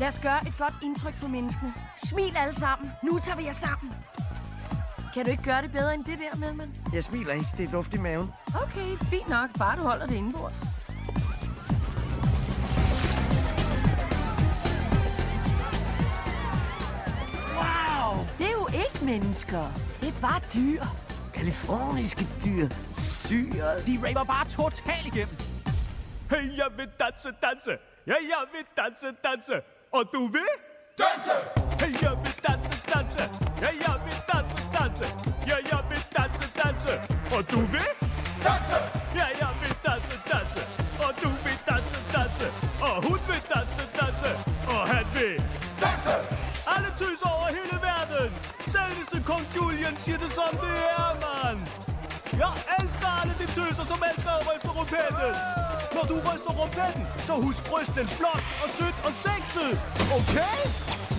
Lad os gøre et godt indtryk på menneskene. Smil alle sammen. Nu tager vi jer sammen. Kan du ikke gøre det bedre end det der, Melman? Jeg smiler ikke. Det er luft i maven. Okay, fint nok. Bare du holder det indenbords. Wow! Det er jo ikke mennesker. Det er bare dyr. Kaliforniske dyr. Syret. De raver bare totalt igennem. Hey, jeg vil danse, danse. Ja, jeg vil danse, danse. Og du vil? Danse! Hey, jeg vil danse, danse. Ja, jeg vil danse, danse. Ja, jeg vil danse, danse. Og du vil? Danse! Ja, jeg vil danse, danse. Og du vil danse, danse. Og hun vil danse, danse. Og han vil Danse! alle tøser over hele verden. Selveste kong Julian siger det som det er, mand. Jeg elsker alle de tøser, som elsker at ryste rumpetten. Når du ryster rumpetten, så husk ryst den flot og sødt og sexet. Okay?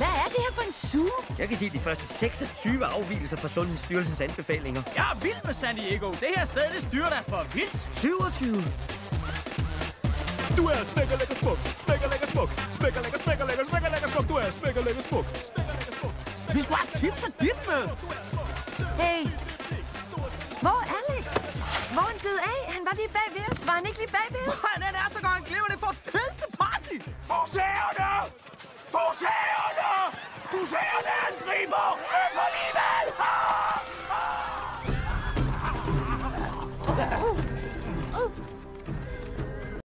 Hvad er det her for en suge? Jeg kan se de første 26 afvigelser fra Sundhedsstyrelsens anbefalinger. Jeg er vild med San Diego. Det her sted, det styrer dig for vildt. 27. Du er smækker lækker smuk. Smækker lækker smuk. Smækker lækker, smækker lækker, smækker lækker smuk. Du er smækker lækker smuk. Smækker lækker smuk. Vi skulle have tips af dit med. Hey. Hvor er Alex? Hvor er han blevet af? Han var lige bag ved os. Var han ikke lige bag ved os? Han er så godt, han glemmer det for fedeste party. Museerne! Museerne! Museerne angriber! For livet!